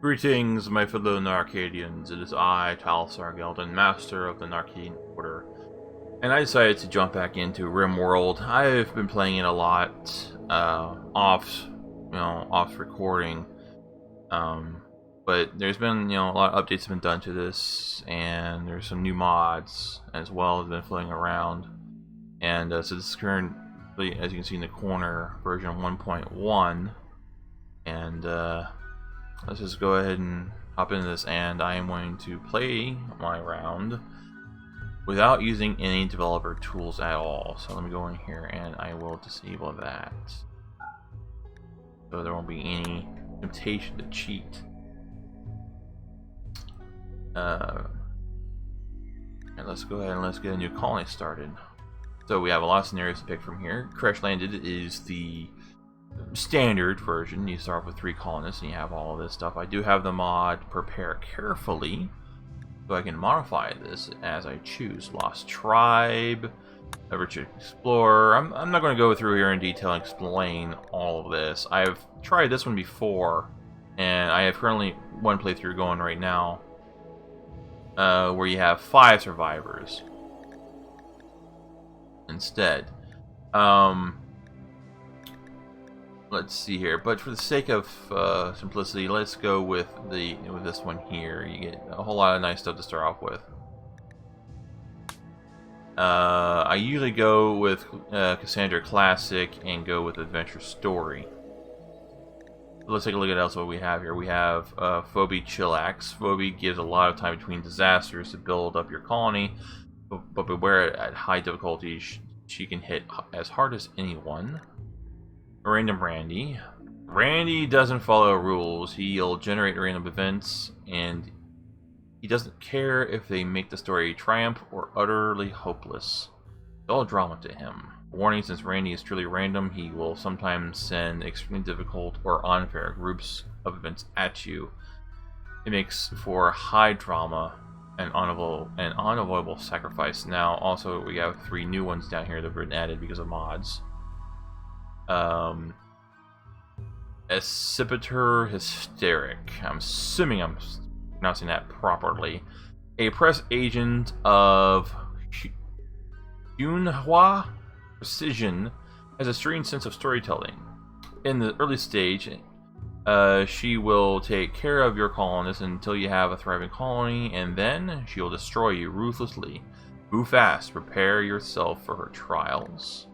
Greetings, my fellow Narcadians. It is I, Talsar, Master of the Narcadian Order, and I decided to jump back into Rimworld. I've been playing it a lot, off recording, but there's been, a lot of updates have been done to this, and there's some new mods as well that have been floating around, and so this is currently, as you can see in the corner, version 1.1, and let's just go ahead and hop into this, and I am going to play my round without using any developer tools at all. So let me go in here and I will disable that. So there won't be any temptation to cheat. And let's go ahead and let's get a new colony started. So we have a lot of scenarios to pick from here. Crash Landed is the standard version. You start off with 3 colonists and you have all of this stuff. I do have the mod Prepare Carefully, so I can modify this as I choose. Lost Tribe, a Rich Explorer. I'm not going to go through here in detail and explain all of this. I've tried this one before, and I have currently one playthrough going right now, where you have 5 survivors instead. Let's see here, but for the sake of simplicity, let's go with this one here. You get a whole lot of nice stuff to start off with. I usually go with Cassandra Classic and go with Adventure Story. Let's take a look at else what we have here. We have Phoebe Chillax. Phoebe gives a lot of time between disasters to build up your colony, but beware at high difficulty she can hit as hard as anyone. Random Randy. Randy doesn't follow rules. He'll generate random events, and he doesn't care if they make the story triumph or utterly hopeless. It's all drama to him. Warning, since Randy is truly random, he will sometimes send extremely difficult or unfair groups of events at you. It makes for high drama and unavoidable sacrifice. Now, also, we have 3 new ones down here that have been added because of mods. Accipiter Hysteric. I'm assuming I'm pronouncing that properly. A press agent of Yunhua Precision has a strange sense of storytelling. In the early stage, she will take care of your colonists until you have a thriving colony, and then she will destroy you ruthlessly. Move fast. Prepare yourself for her trials.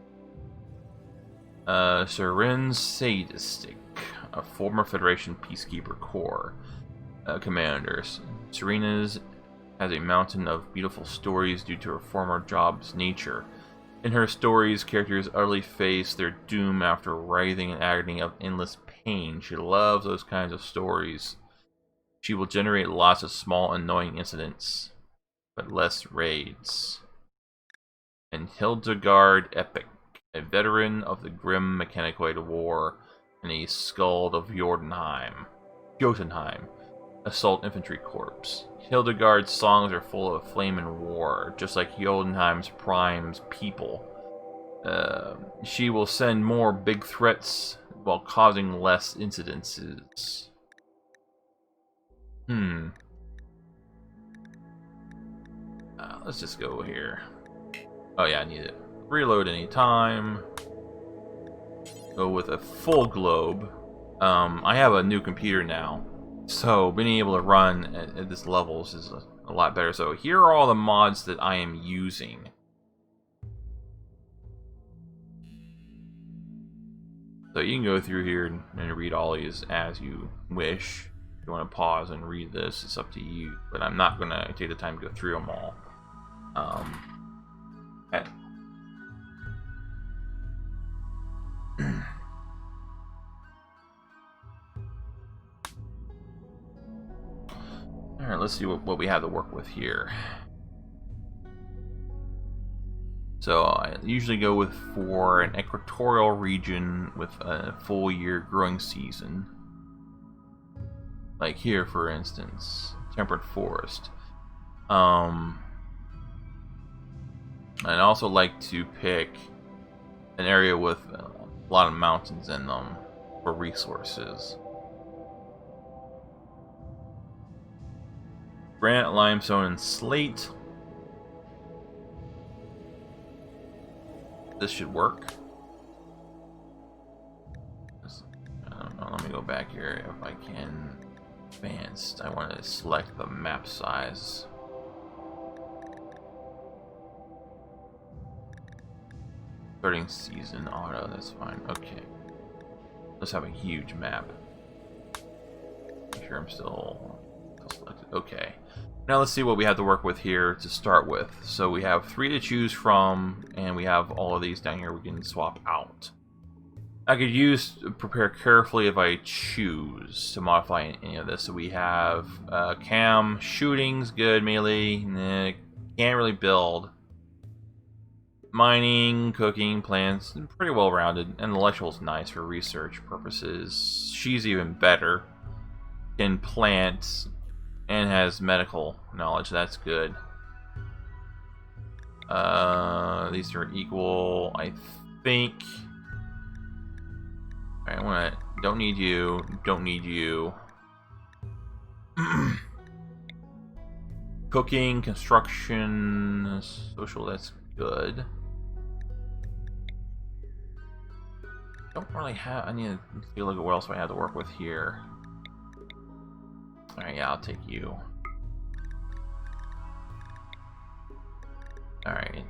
Serin Sadistic, a former Federation Peacekeeper Corps commander. Serena's has a mountain of beautiful stories due to her former job's nature. In her stories, characters utterly face their doom after writhing in agony of endless pain. She loves those kinds of stories. She will generate lots of small annoying incidents, but less raids. And Hildegard Epic, a veteran of the grim Mechanicoid War and a Skald of Jotunheim, Assault Infantry Corps. Hildegard's songs are full of flame and war, just like Jotunheim's Prime's people. She will send more big threats while causing less incidences. Let's just go here. Oh yeah, I need it. Reload anytime. Go with a full globe. I have a new computer now, so being able to run at this levels is a lot better. So here are all the mods that I am using. So you can go through here and read all these as you wish. If you want to pause and read this, it's up to you. But I'm not going to take the time to go through them all. Alright, let's see what we have to work with here. So I usually go for an equatorial region with a full year growing season. Like here, for instance, temperate forest. I'd also like to pick an area with a lot of mountains in them for resources. Granite, limestone, and slate. This should work. I don't know, let me go back here if I can. Advanced. I want to select the map size. Starting season auto, that's fine. Okay. Let's have a huge map. Make sure I'm still selected. Okay. Now let's see what we have to work with here to start with. So we have 3 to choose from, and we have all of these down here we can swap out. I could use prepare carefully if I choose to modify any of this. So we have cam, shooting's good, melee, can't really build. Mining, cooking, plants, pretty well rounded, and electrical's nice for research purposes. She's even better. Can plant and has medical knowledge, that's good. These are equal, I think. Alright, I wanna, don't need you, don't need you. Cooking, construction, social, that's good. Don't really have, I need to take a look at what else I have to work with here. Alright, yeah, I'll take you. Alright,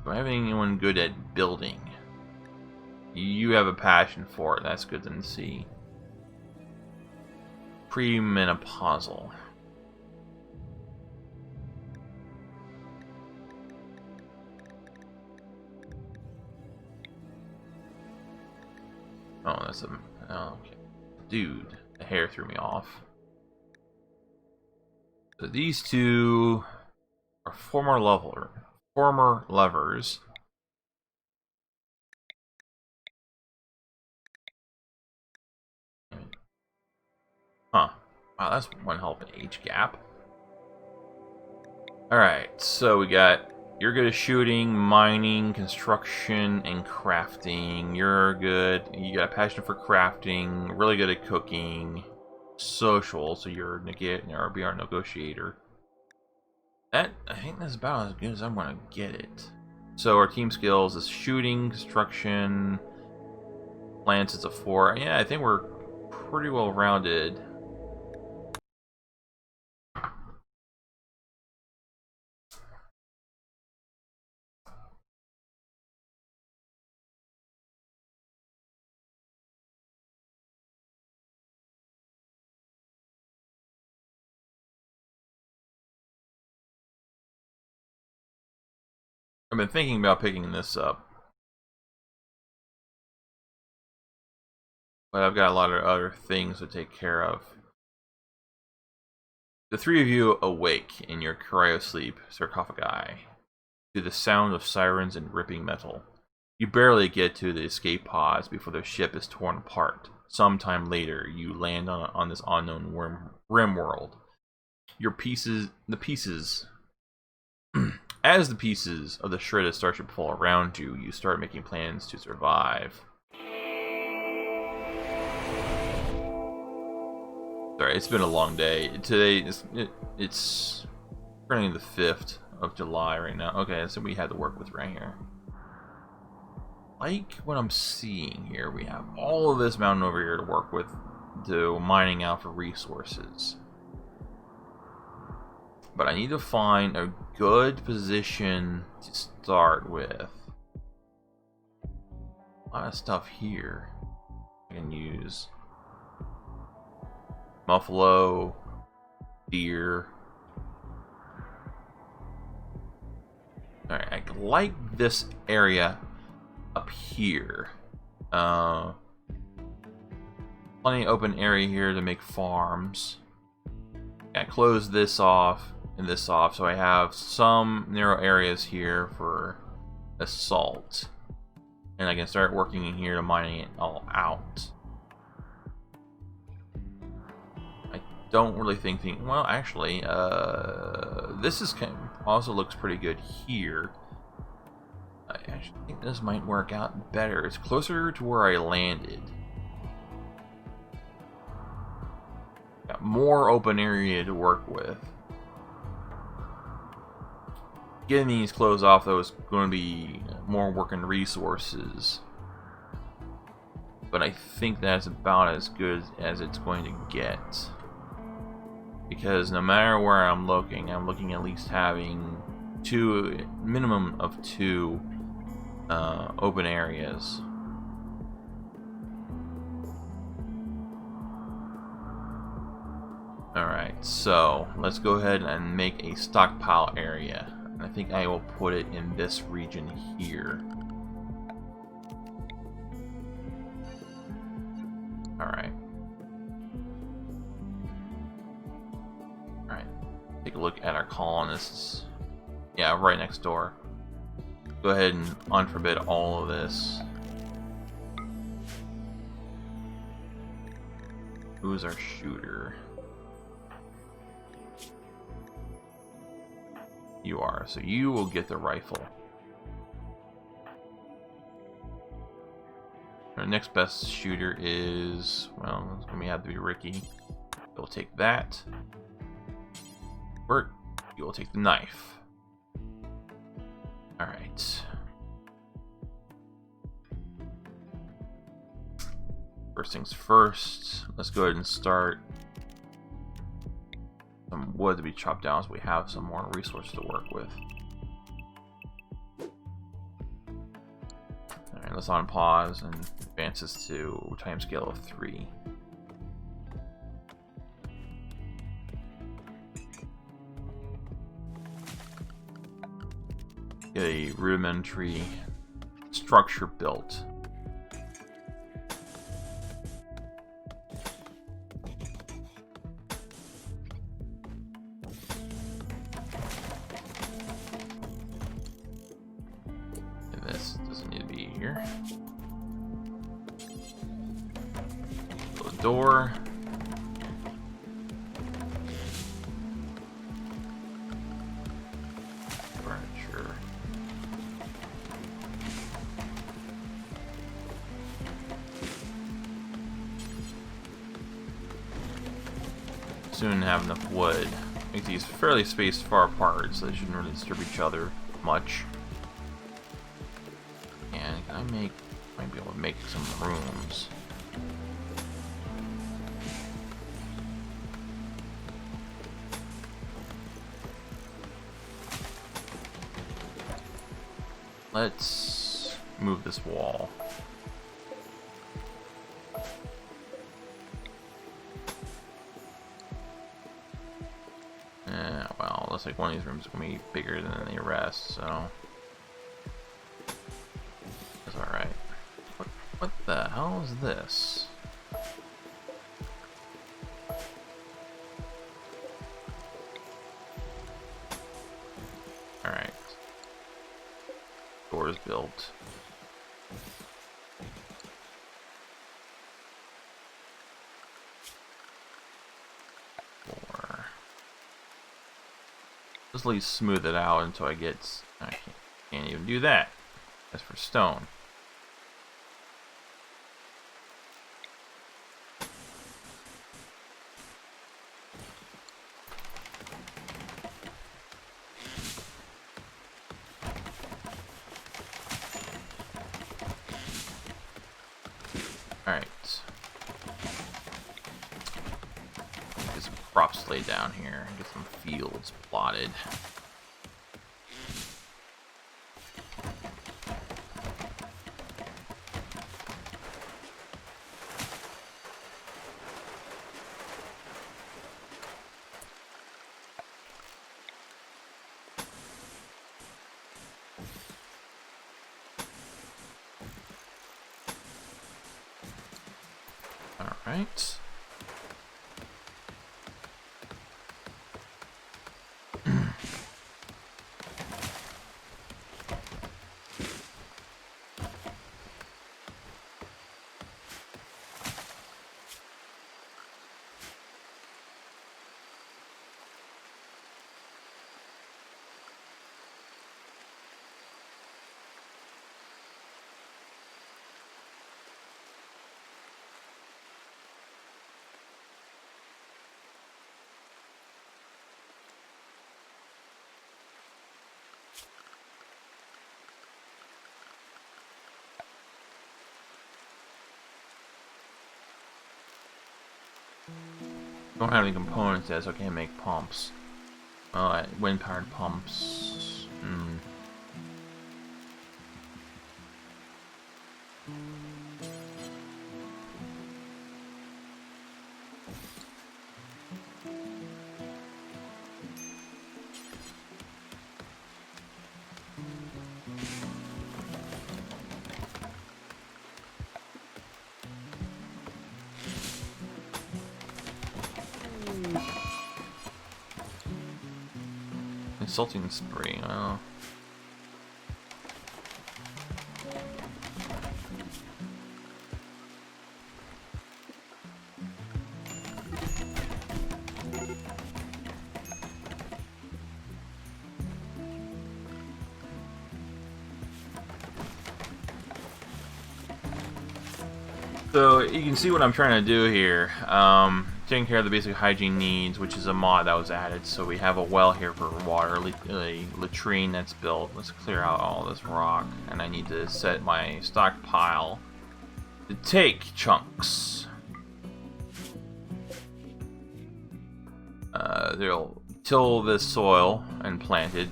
do I have anyone good at building? You have a passion for it, that's good to see. Premenopausal. Oh, that's a... Oh, okay. Dude, the hair threw me off. So these two are former levers. Huh. Wow, that's one hell of an age gap. Alright, so we got... You're good at shooting, mining, construction, and crafting. You're good. You got a passion for crafting. Really good at cooking. Social, so you're a negotiator. That, I think that's about as good as I'm gonna get it. So our team skills is shooting, construction, plants is a 4. Yeah, I think we're pretty well rounded. I've been thinking about picking this up, but I've got a lot of other things to take care of. The 3 of you awake in your cryosleep sarcophagi to the sound of sirens and ripping metal. You barely get to the escape pods before the ship is torn apart. Sometime later, you land on this unknown Rimworld. As the pieces of the shredded starship fall around you, you start making plans to survive. Sorry, it's been a long day. Today, it's currently the 5th of July right now. Okay, so we had to work with right here. Like what I'm seeing here, we have all of this mountain over here to work with, to mining out for resources. But I need to find a good position to start with. A lot of stuff here I can use. Buffalo, deer. Alright, I like this area up here. Plenty of open area here to make farms. I close this off and this off, so I have some narrow areas here for assault, and I can start working in here to mining it all out. I don't really think well, actually, this is also looks pretty good here. I actually think this might work out better. It's closer to where I landed. Got more open area to work with. Getting these clothes off, though, is going to be more work and resources. But I think that's about as good as it's going to get. Because no matter where I'm looking at least having minimum of two open areas. Alright, so let's go ahead and make a stockpile area. I think I will put it in this region here. Alright. Alright. Take a look at our colonists. Yeah, right next door. Go ahead and unforbid all of this. Who's our shooter? You are, so you will get the rifle. Our next best shooter is, well, it's going to have to be Ricky. You'll take that. Bert, you will take the knife. Alright. First things first, let's go ahead and start some wood to be chopped down so we have some more resources to work with. Alright, let's unpause and advance this to timescale of 3. Get a rudimentary structure built. This doesn't need to be here. Build a door. Furniture. Soon have enough wood. Make these fairly spaced far apart, so they shouldn't really disturb each other much. And can I might be able to make some rooms. Let's move this wall. Well, looks like one of these rooms is going to be bigger than the rest, so that's alright. What the hell is this? Alright. Doors built. Just at least smooth it out until I get... I can't even do that. That's for stone. Alright. Get some crops laid down here. Get some fields plotted. Alright. Don't have any components yet, so I can't make pumps. Wind-powered pumps. Insulting spree. Oh. So you can see what I'm trying to do here. Taking care of the basic hygiene needs, which is a mod that was added. So we have a well here for water, a latrine that's built. Let's clear out all this rock, and I need to set my stockpile to take chunks. They'll till this soil and plant it.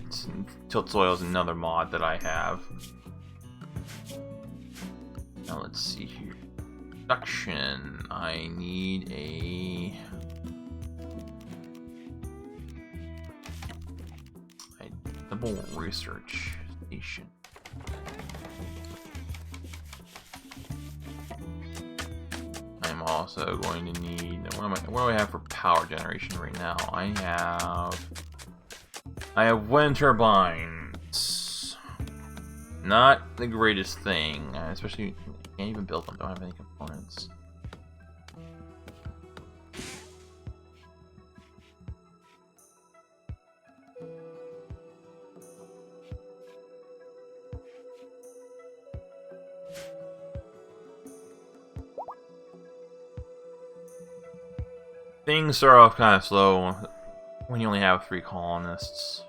Tilt soil is another mod that I have. Now let's see here. Production. I need a double research station. I'm also going to need what do I have for power generation right now? I have wind turbines. Not the greatest thing, especially can't even build them. Don't have any components. Things start off kind of slow when you only have 3 colonists.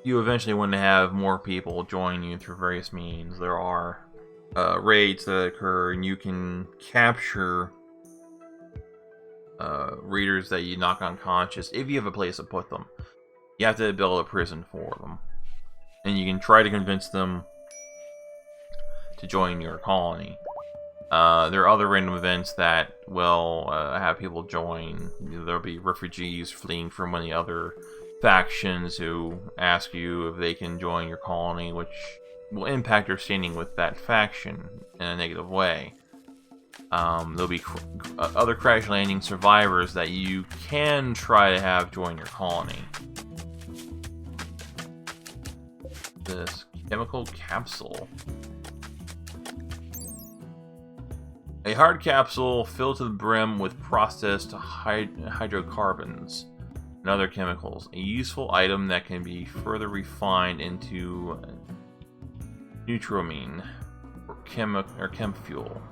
You eventually want to have more people join you through various means. There are raids that occur, and you can capture readers that you knock unconscious if you have a place to put them. You have to build a prison for them, and you can try to convince them to join your colony. There are other random events that will have people join. There'll be refugees fleeing from one of the other factions who ask you if they can join your colony, which will impact your standing with that faction in a negative way. There'll be other crash landing survivors that you can try to have join your colony. This chemical capsule. A hard capsule filled to the brim with processed hydrocarbons and other chemicals. A useful item that can be further refined into neutramine or chem fuel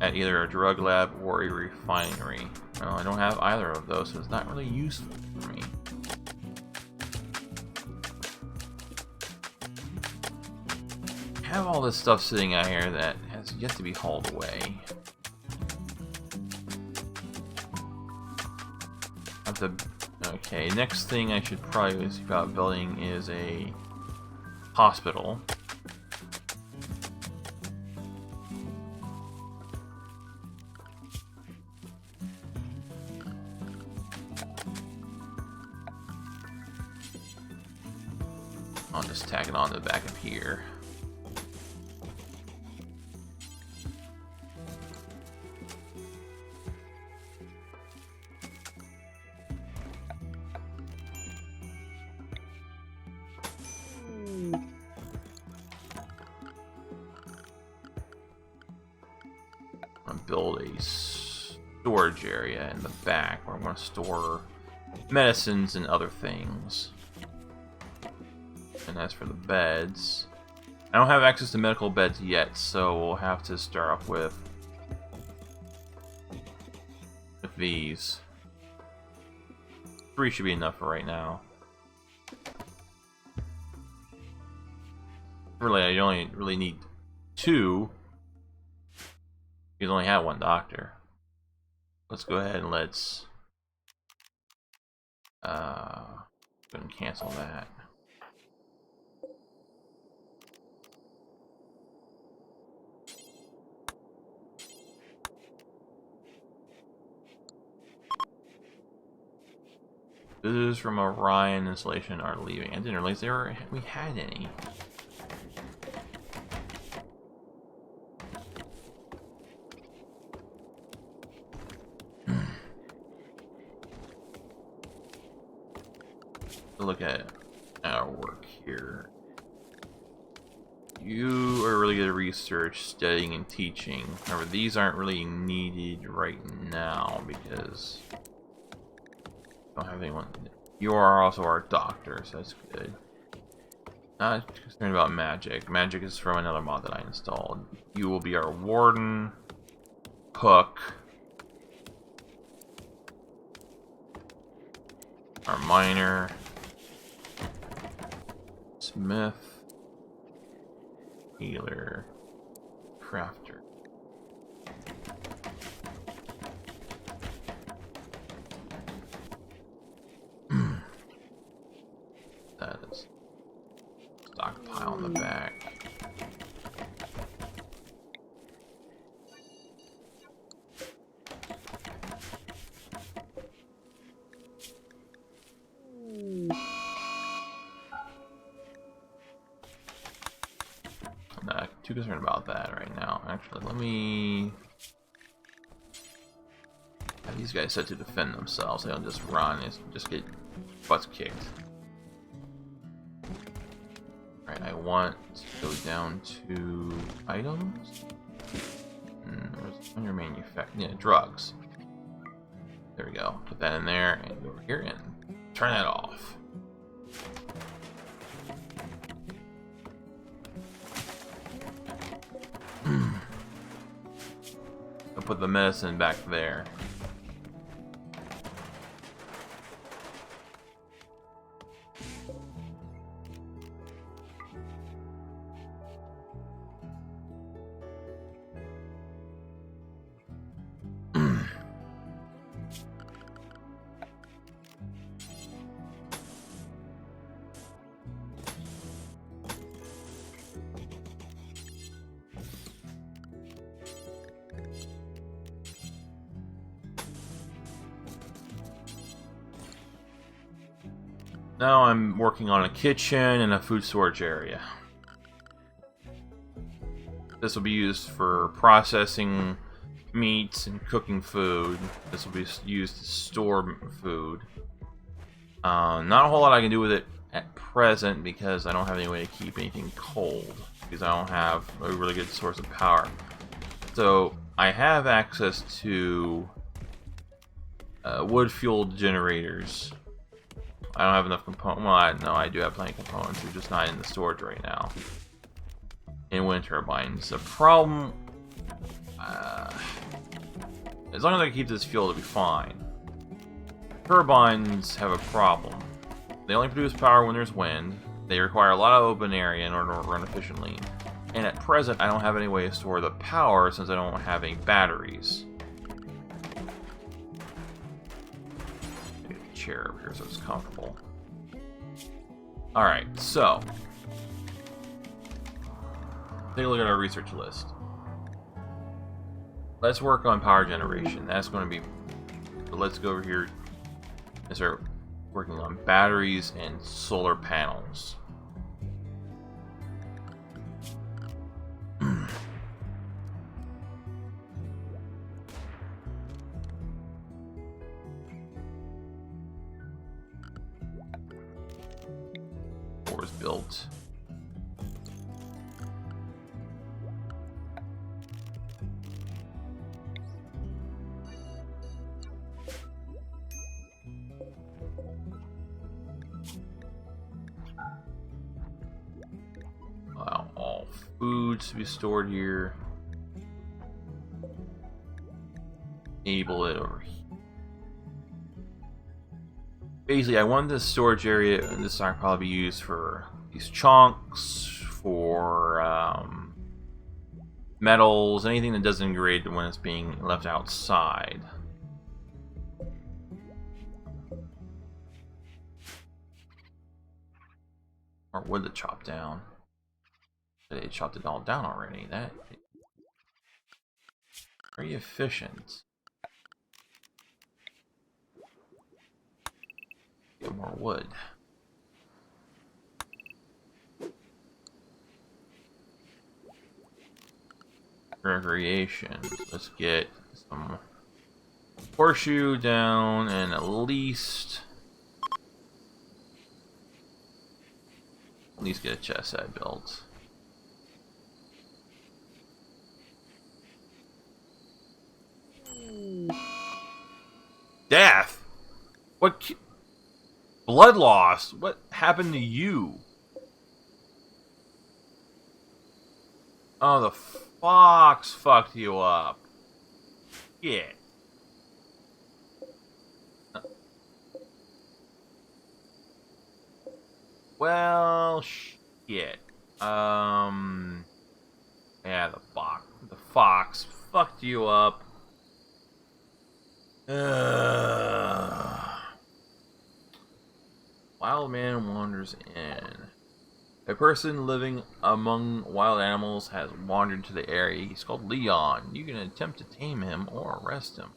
at either a drug lab or a refinery. Well, I don't have either of those, so it's not really useful for me. I have all this stuff sitting out here that has yet to be hauled away. Okay, next thing I should probably see about building is a hospital. I'll just tack it on the back of here. Build a storage area in the back where I'm going to store medicines and other things. And as for the beds, I don't have access to medical beds yet, so we'll have to start off with these. 3 should be enough for right now. Really, I only really need 2. He's only had one doctor. Let's go ahead and let's go ahead and cancel that. Visitors from Orion installation are leaving. I didn't realize we had any. Look at our work here. You are really good at research, studying, and teaching. However, these aren't really needed right now because I don't have anyone. You are also our doctor, so that's good. Not concerned about magic. Magic is from another mod that I installed. You will be our warden, cook, our miner, smith, healer, crafter. That is stockpile in the back. I'm not too concerned about that right now. Actually, let me have these guys set to defend themselves. They don't just run and just get butts kicked. Alright, I want to go down to items. Under manufacturing, yeah, drugs. There we go. Put that in there and go over here and turn that off. I'll put the medicine back there. Now I'm working on a kitchen and a food storage area. This will be used for processing meats and cooking food. This will be used to store food. Not a whole lot I can do with it at present because I don't have any way to keep anything cold because I don't have a really good source of power. So I have access to wood-fueled generators. I don't have enough components. Well, no, I do have plenty of components. They're just not in the storage right now. And wind turbines. The problem, as long as I can keep this fuel, it'll be fine. Turbines have a problem. They only produce power when there's wind. They require a lot of open area in order to run efficiently. And at present, I don't have any way to store the power since I don't have any batteries. Chair over here so it's comfortable. Alright, so take a look at our research list. Let's work on power generation. That's going to be... Let's go over here and start working on batteries and solar panels. Built. Allow all foods to be stored here. Enable it over here. Basically, I want this storage area, and this will probably be used for these chunks, for metals, anything that doesn't degrade when it's being left outside. Or wood to chop down. They chopped it all down already. That very efficient. Get more wood. Recreation. Let's get some horseshoe down and at least get a chest set built. Death? What? Blood loss? What happened to you? Oh, the fox fucked you up. Shit. Well, shit. Yeah, the fox fucked you up. Wild man wanders in. A person living among wild animals has wandered to the area. He's called Leon. You can attempt to tame him or arrest him.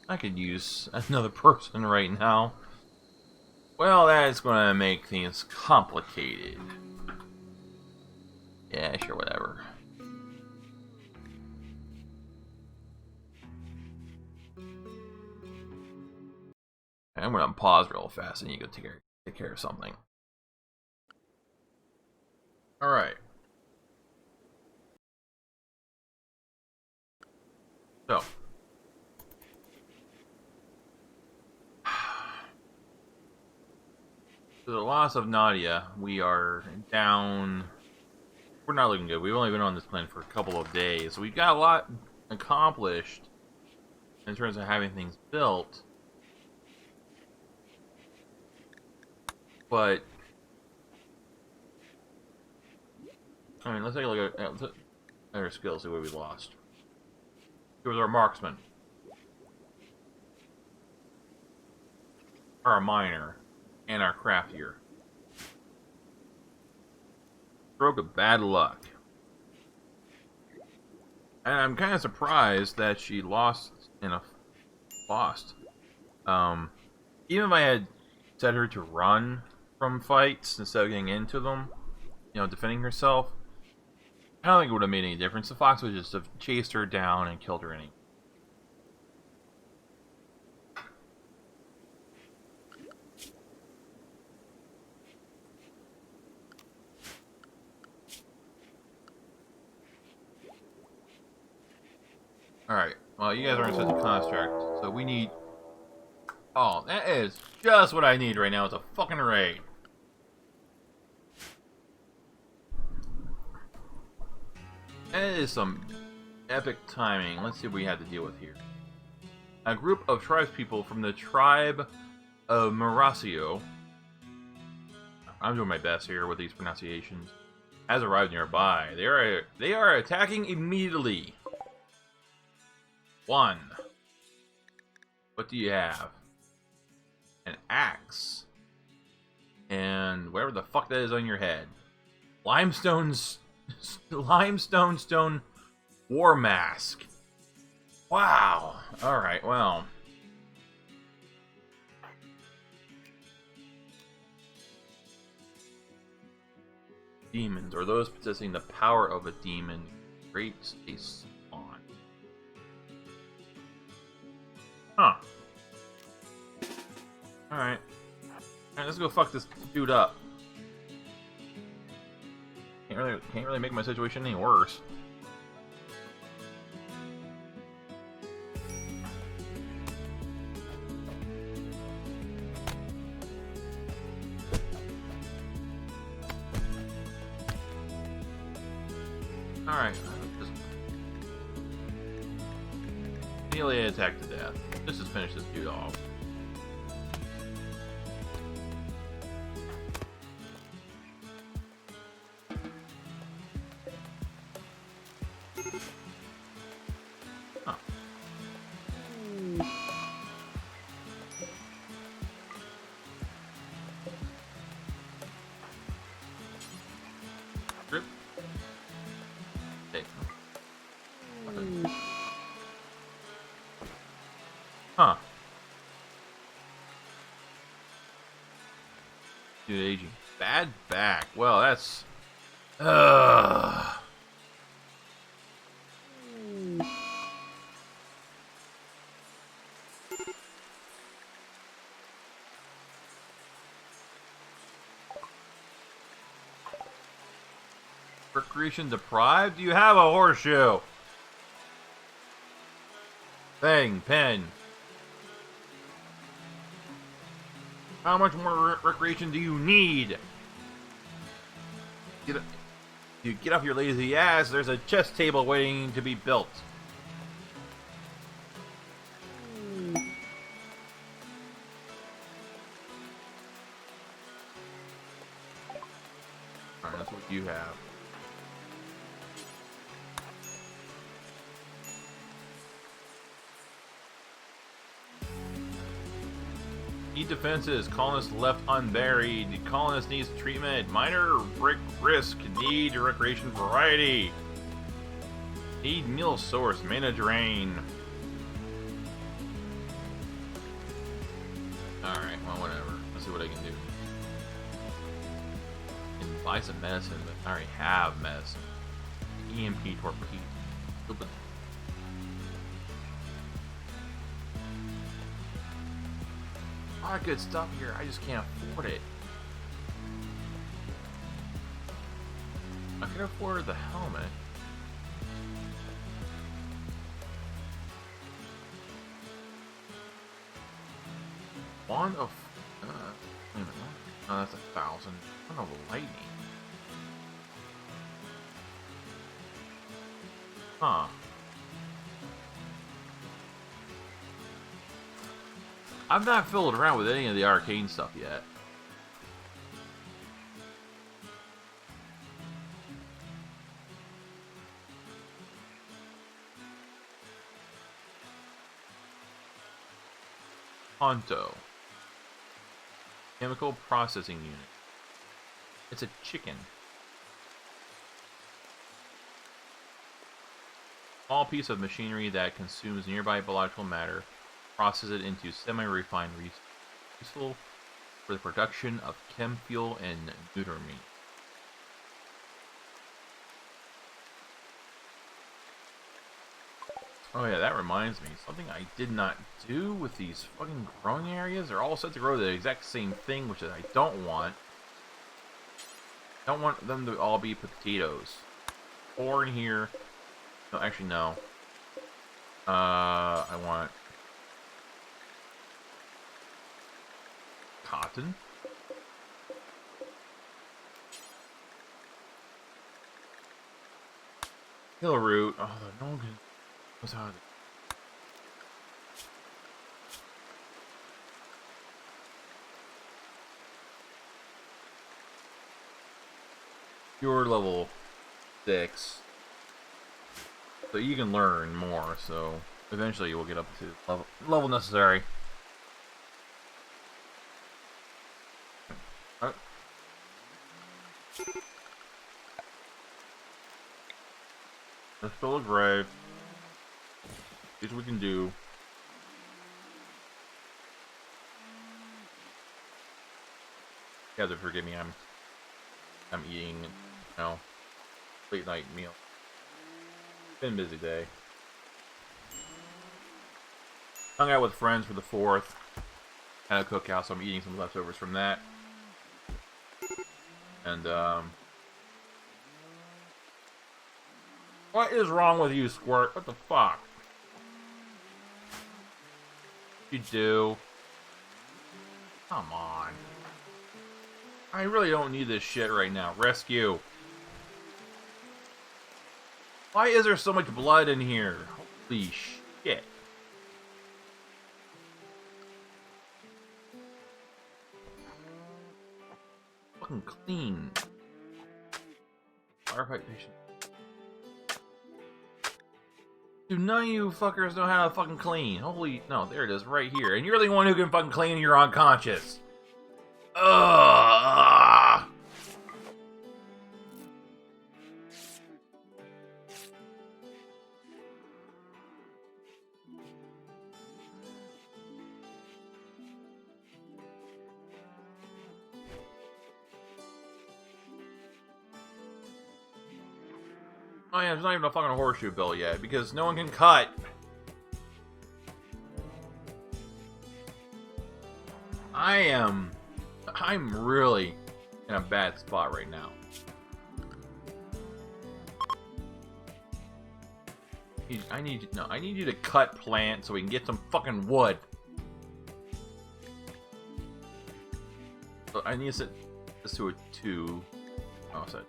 I could use another person right now. Well, that's gonna make things complicated. Yeah, sure, whatever. I'm gonna pause real fast and you go take care of something. Alright. So. For the loss of Nadia, we are down. We're not looking good. We've only been on this planet for a couple of days. We've got a lot accomplished in terms of having things built. But I mean, let's take a look at our skills, see what we lost. It was our marksman. Our miner. And our craftier. Stroke of bad luck. And I'm kind of surprised that she lost. Even if I had set her to run from fights instead of getting into them, you know, defending herself, I don't think it would have made any difference. The fox would just have chased her down and killed her anyway. Alright, well, you guys are in such a construct, so we need... Oh, that is just what I need right now. It's a fucking raid. That is some epic timing. Let's see what we have to deal with here. A group of tribespeople from the tribe of Marasio, I'm doing my best here with these pronunciations, has arrived nearby. They are attacking immediately. 1. What do you have? An axe. And whatever the fuck that is on your head. Limestone stone war mask. Wow. Alright, well. Demons, or those possessing the power of a demon, creates a spawn. Huh. Alright. Alright, let's go fuck this dude up. Can't really make my situation any worse. Alright, just melee attack to death. Let's just finish this dude off. Huh. Dude, aging. Bad back. Well, that's... Ugh. Recreation deprived? You have a horseshoe. Thing, pen. How much more recreation do you need? You get off your lazy ass, there's a chess table waiting to be built. Alright, that's what you have. Key defenses. Colonist left unburied. Colonist needs treatment. Minor risk. Need recreation variety. Need meal source. Mana drain. Alright, well, whatever. Let's see what I can do. I can buy some medicine, but I already have medicine. EMP torpedo. Open. A lot of good stuff here. I just can't afford it. I can afford the helmet. Wand of... wait a minute. No, that's 1,000. Wand of lightning. Huh. I've not fiddled around with any of the arcane stuff yet. Honto. Chemical processing unit. It's a chicken. Small piece of machinery that consumes nearby biological matter, process it into semi-refined useful for the production of chem fuel and neuter meat. Oh yeah, that reminds me. Something I did not do with these fucking growing areas. They're all set to grow the exact same thing, which I don't want. I don't want them to all be potatoes. Or in here. No, actually, no. I want cotton. Hill root. Oh, no one knows how to. You're level 6. So you can learn more, so eventually you will get up to the level necessary. Alright. Let's fill a grave. See what we can do. You have to forgive me, I'm eating, you know, late night meal. Been a busy day. Hung out with friends for the 4th. Had a cookout, so I'm eating some leftovers from that. And, what is wrong with you, Squirt? What the fuck? You do? Come on. I really don't need this shit right now. Rescue. Why is there so much blood in here? Holy shit. Fucking clean. Firefight patient. Dude, none of you fuckers know how to fucking clean. Holy... No, there it is, right here. And you're the one who can fucking clean and you're unconscious. Ugh. Oh yeah, there's not even a fucking horseshoe bill yet, because no one can cut. I'm really in a bad spot right now. I need you to cut plants so we can get some fucking wood. So I need to set this to a 2. Oh, set.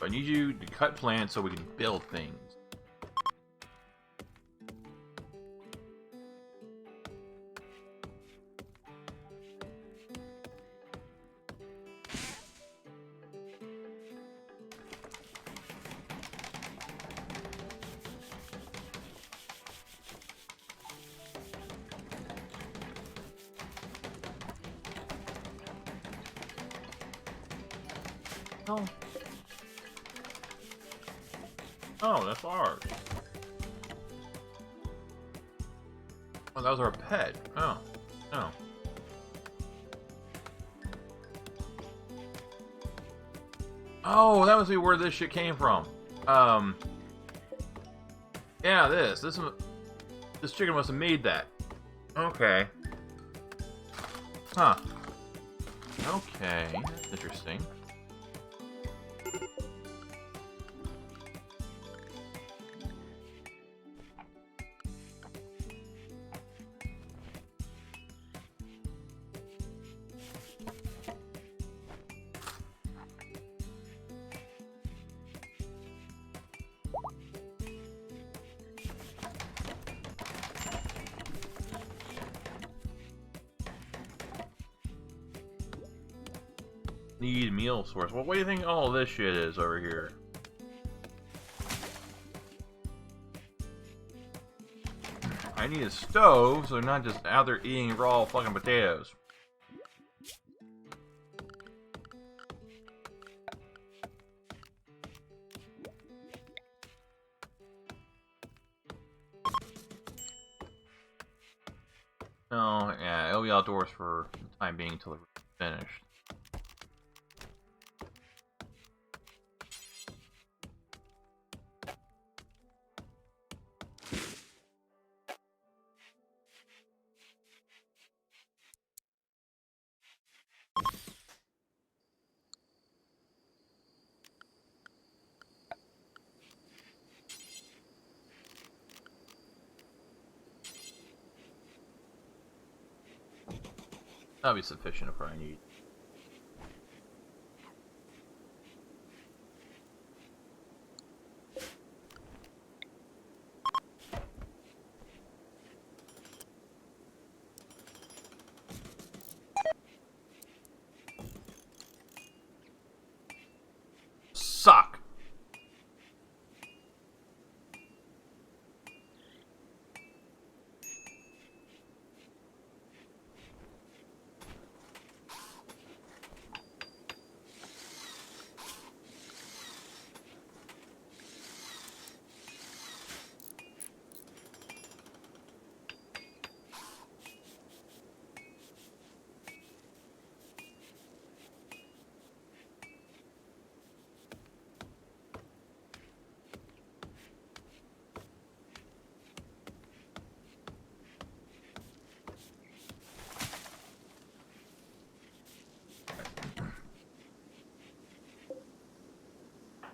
I need you to cut plants so we can build things. Oh. Oh, that's ours. Oh, that was our pet. Oh. Oh. Oh, that must be where this shit came from. Yeah, this chicken must have made that. Okay. Huh. Okay, that's interesting. Need meal source. Well, what do you think all this shit is over here? I need a stove, so they're not just out there eating raw fucking potatoes. Oh, yeah, it'll be outdoors for the time being until it's finished. That'll be sufficient for what I need. Suck!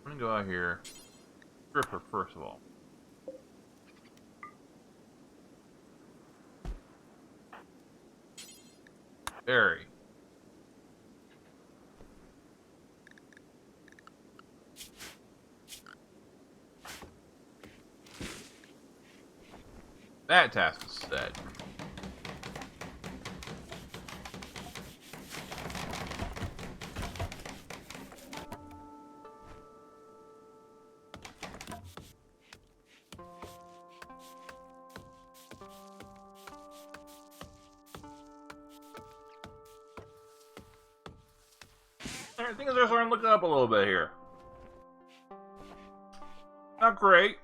I'm gonna go out here. Strip her first of all. Berry. That task is set. Alright, things are starting to look up a little bit here. Not great.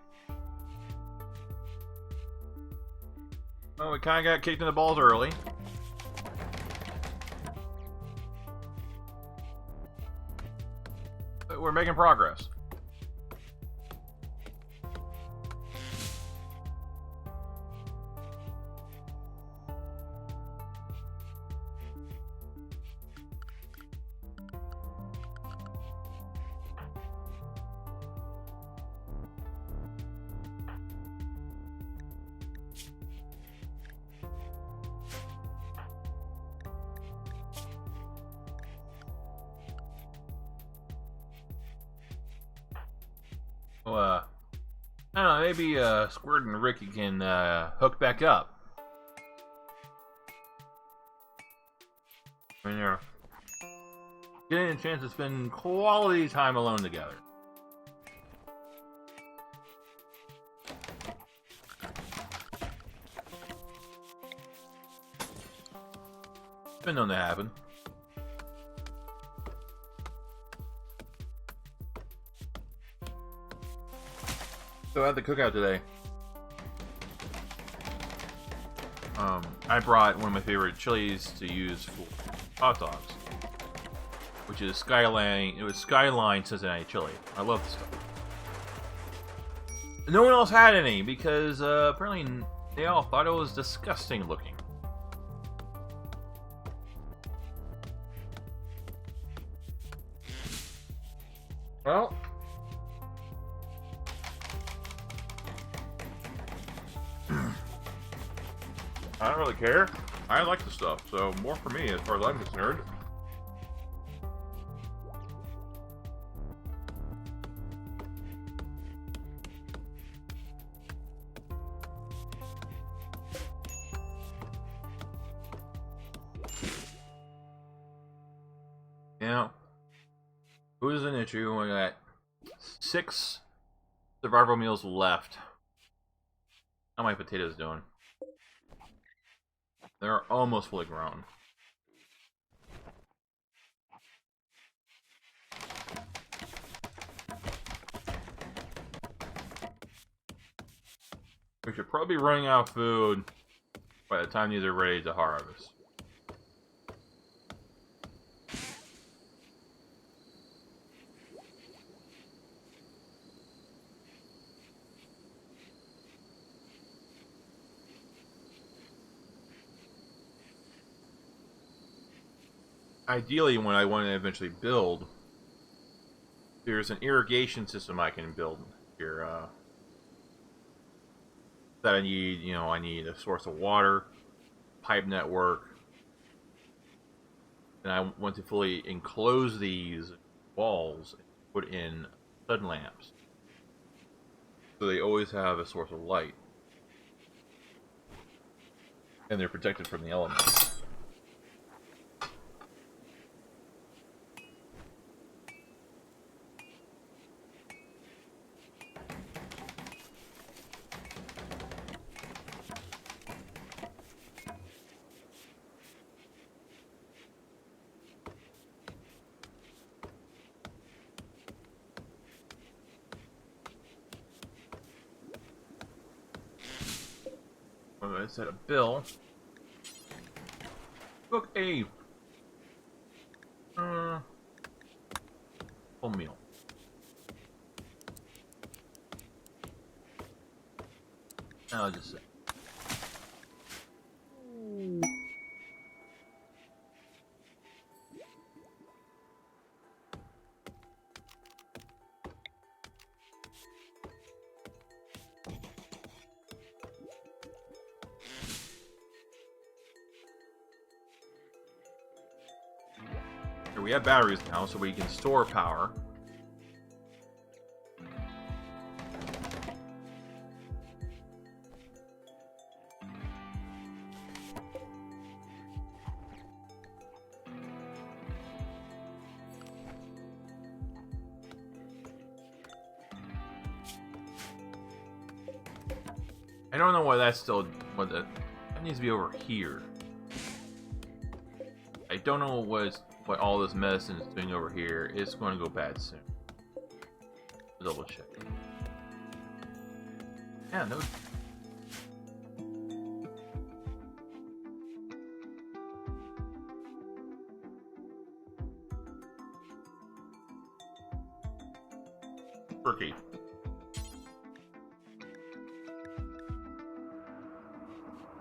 Oh, we kind of got kicked in the balls early. we're making progress. Well, I don't know, maybe Squirt and Ricky can hook back up. I mean, they're getting a chance to spend quality time alone together. It's been known to happen. So at the cookout today, I brought one of my favorite chilies to use for hot dogs, which is Skyline. It was Skyline Cincinnati chili. I love this stuff. No one else had any because apparently they all thought it was disgusting looking. Well, I don't really care. I like the stuff, so more for me as far as I'm concerned. Now, who's an issue? We got 6 survival meals left. How my potatoes doing? They're almost fully grown. We should probably be running out of food by the time these are ready to harvest. Ideally, when I want to eventually build, there's an irrigation system I can build here. That I need, you know, I need a source of water, pipe network, and I want to fully enclose these walls and put in sun lamps, so they always have a source of light, and they're protected from the elements. I'm going to set a bill. Book a full meal. I'll just say. We have batteries now, so we can store power. I don't know why that's still that needs to be over here. I don't know what all this medicine is doing over here. It's going to go bad soon. Double check. Yeah, no. Turkey.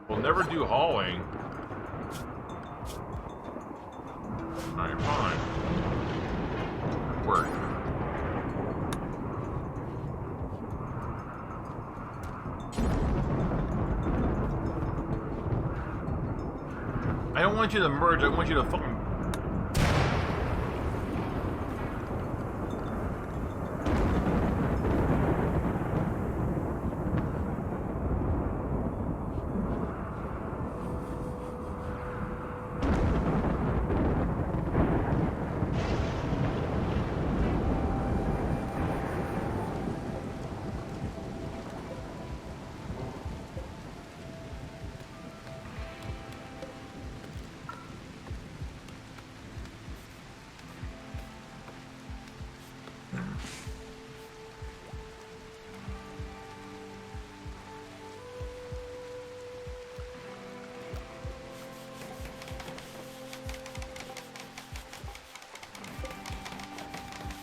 We'll never do hauling. Alright, fine. Work. I don't want you to merge, I want you to fucking...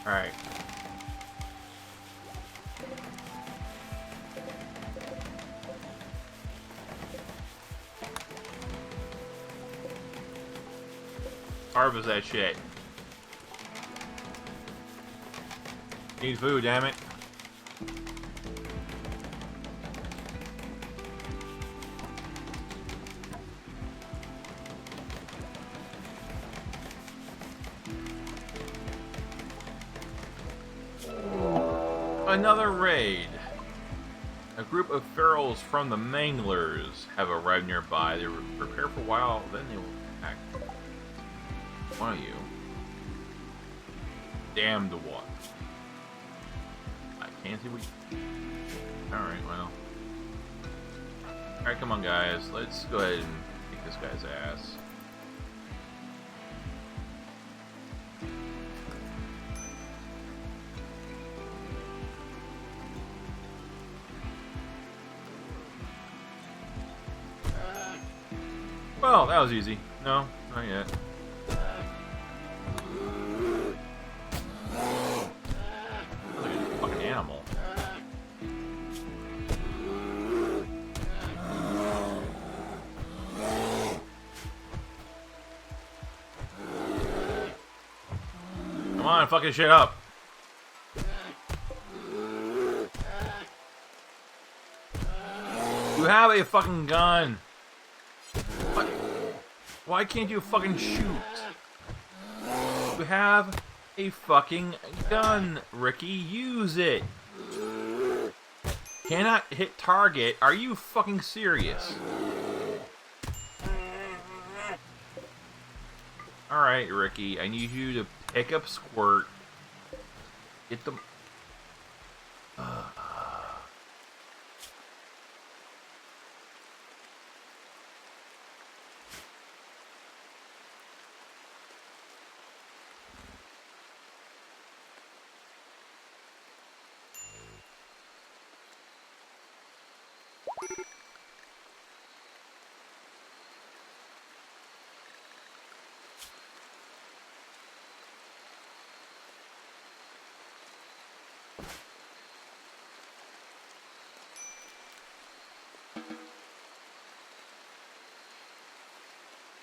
Alright. Harvest that shit. Need food, damn it. Another raid. A group of ferals from the Manglers have arrived nearby. They will prepare for a while, then they will attack. One of you. Damned one. I can't see what you... Alright, well. Alright, come on guys. Let's go ahead and kick this guy's ass. Well, that was easy. No, not yet. Look at this fucking animal. Come on, fucking shit up. You have a fucking gun. Why can't you fucking shoot? You have a fucking gun, Ricky. Use it. Cannot hit target. Are you fucking serious? Alright, Ricky. I need you to pick up Squirt. Get them...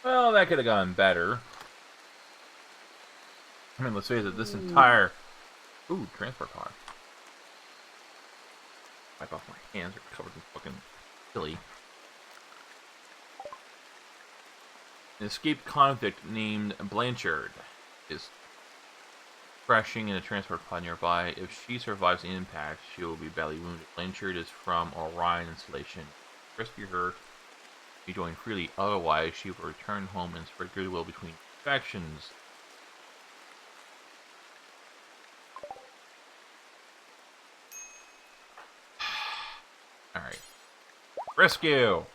Well, that could have gone better. I mean, let's face it, this entire... Ooh, transport pod. Wipe off my hands, they're covered in fucking chili. An escaped convict named Blanchard is crashing in a transport pod nearby. If she survives the impact, she will be badly wounded. Blanchard is from Orion installation. Rescue her. Be joined freely, otherwise she will return home and spread goodwill between factions. Alright. Rescue!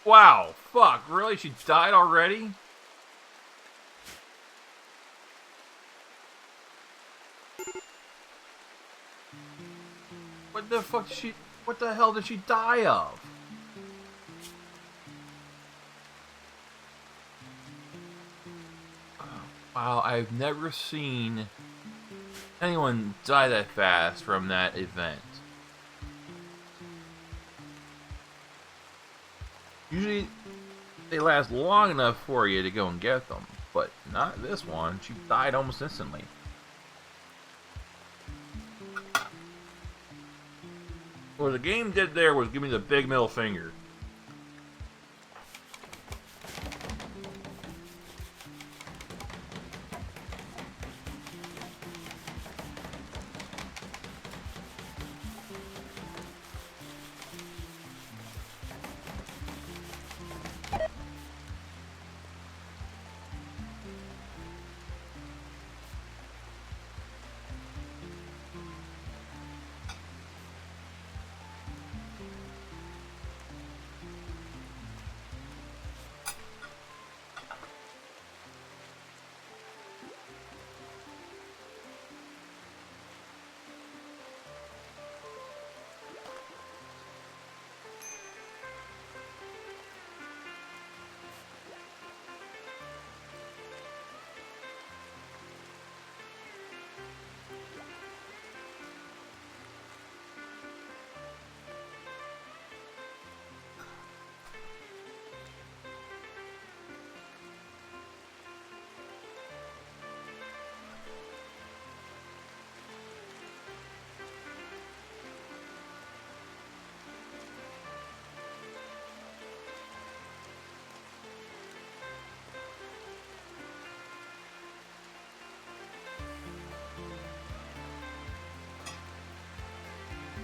Wow, fuck, really? She died already? What the fuck did she... What the hell did she die of? Wow, I've never seen anyone die that fast from that event. Usually, they last long enough for you to go and get them, but not this one. She died almost instantly. What the game did there was give me the big middle finger.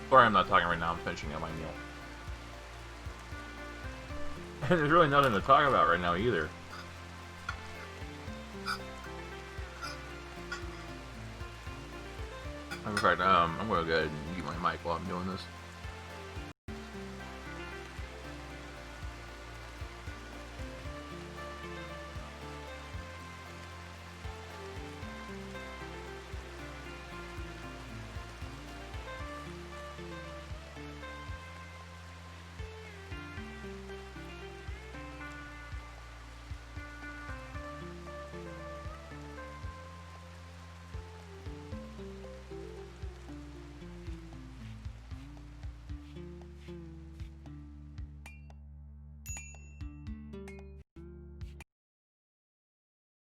Sorry I'm not talking right now, I'm finishing up my meal. And there's really nothing to talk about right now either. In fact, I'm gonna go ahead and mute my mic while I'm doing this.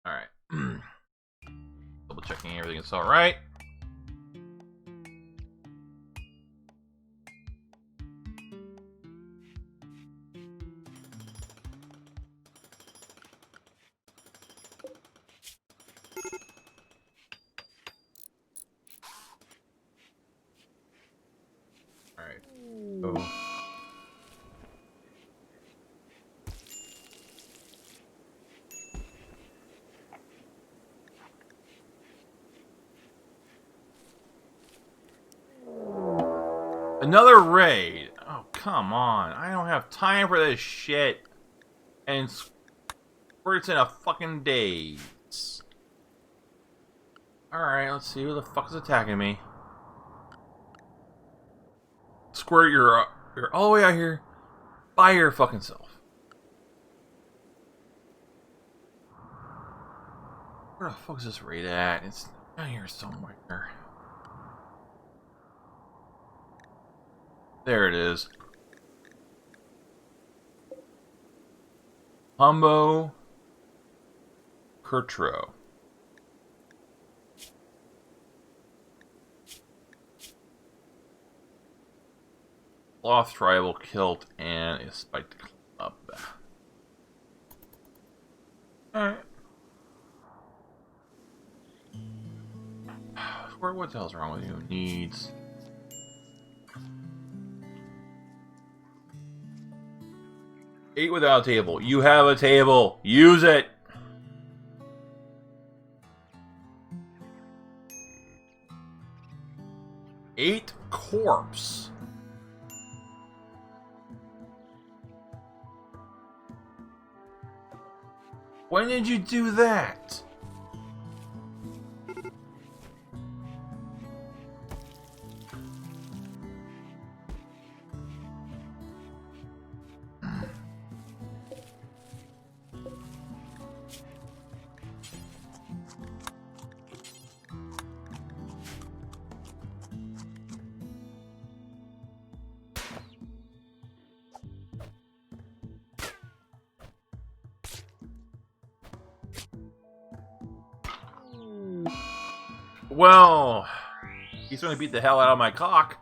Alright. Double checking everything is alright. Alright. Oh. Another raid. Oh, come on. I don't have time for this shit. And squirts in a fucking daze. Alright, let's see who the fuck is attacking me. Squirt, you're all the way out here by your fucking self. Where the fuck is this raid at? It's down here somewhere. There it is. Humbo Kurtro. Lost tribal kilt and a spiked club. Alright. What the hell's wrong with you? Needs. Eat without a table. You have a table. Use it. Eight corpse. When did you do that? Well, he's gonna beat the hell out of my cock.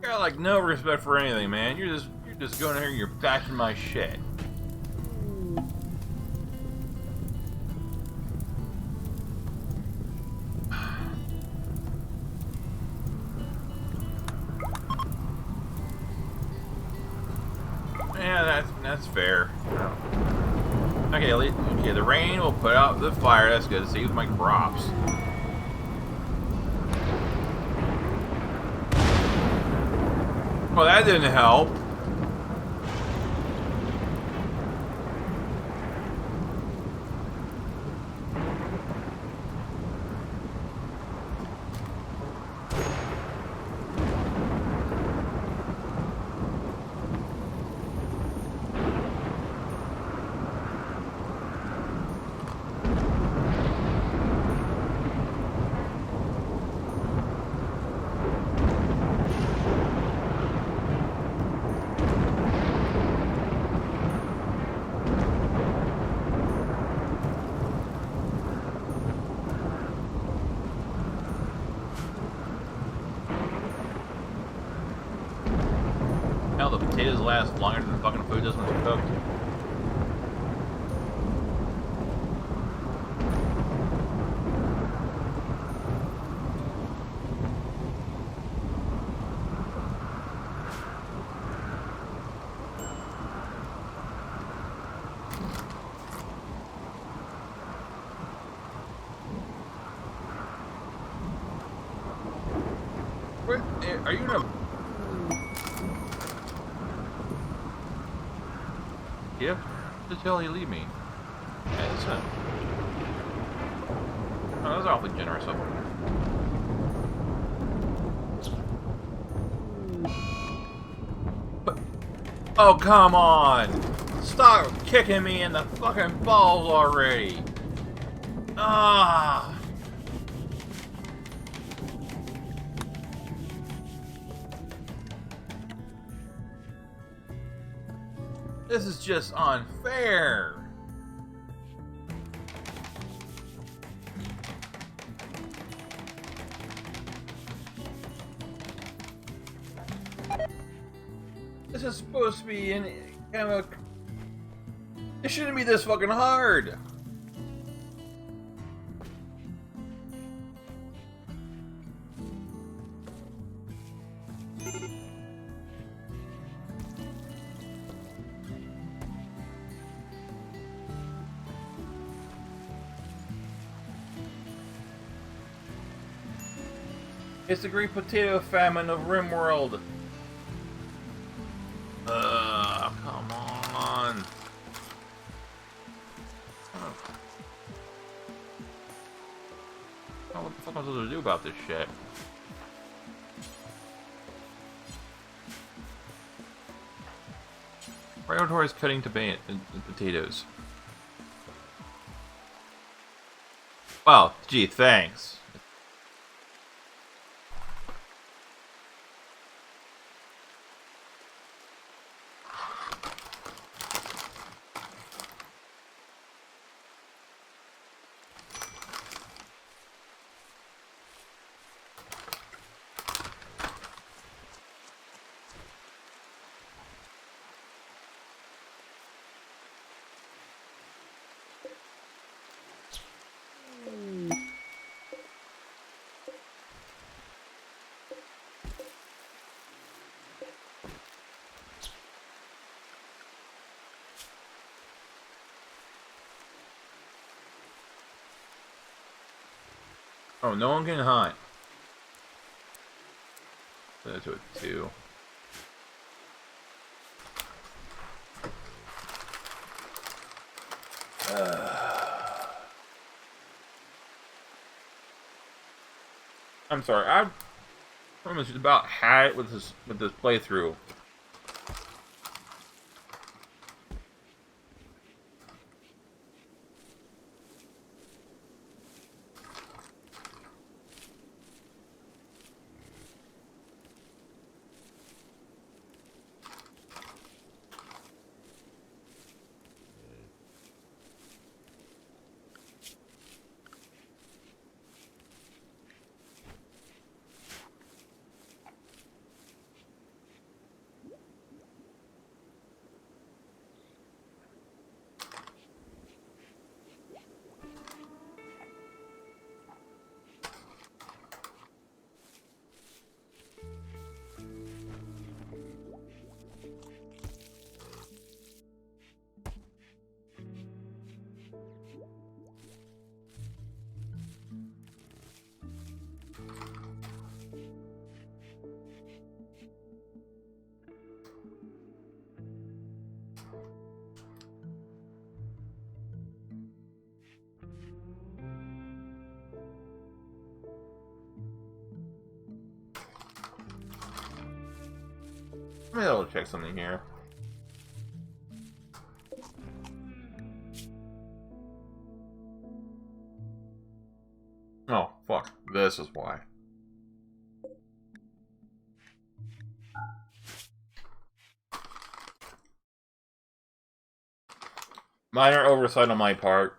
Got like no respect for anything, man. You're just going here and you're bashing my shit. Yeah, that's fair. Okay, okay, the rain will put out the fire. That's good. It saves my crops. Well, that didn't help. Hell, the potatoes last longer than the fucking food does when it's cooked. Where, are you in a... Yep. Where the hell you leave me? Yeah, that's it. Oh, that was awfully generous of him. But, oh, come on! Stop kicking me in the fucking balls already! Ah! This is just unfair! This is supposed to be in kind of... It shouldn't be this fucking hard! It's the great potato famine of Rimworld. Come on. Oh, what the fuck am I supposed to do about this shit? Prioritize cutting potatoes. Wow, gee, thanks. Oh, no one can hunt. That's what 2. I'm sorry. I've pretty much about had it with this playthrough. Let me double check something here. Oh, fuck. This is why. Minor oversight on my part.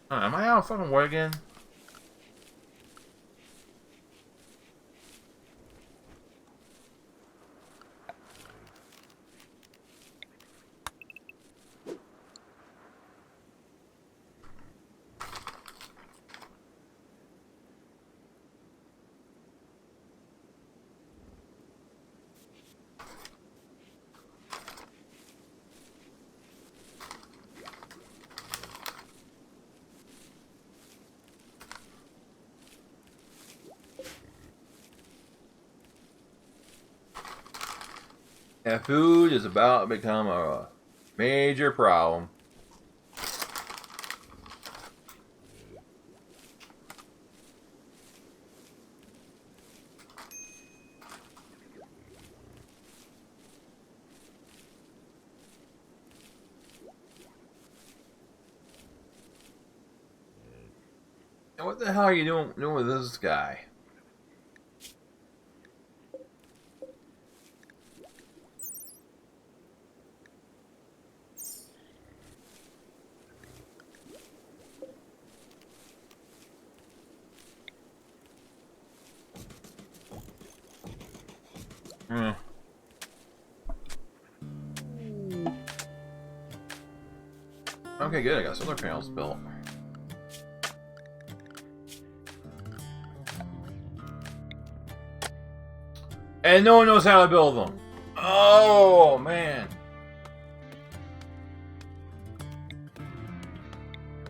Am I out of fucking wood again? Yeah, food is about to become a major problem. And what the hell are you doing with this guy? Hmm. Okay, good. I got solar panels built. And no one knows how to build them. Oh, man.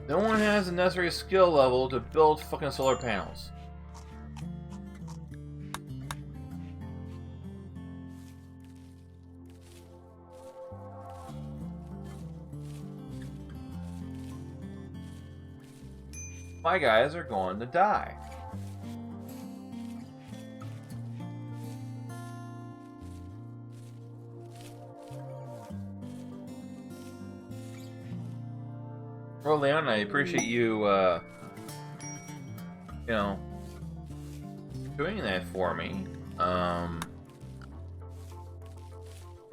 No one has the necessary skill level to build fucking solar panels. My guys are going to die. Well, Leon, I appreciate you, you know, doing that for me.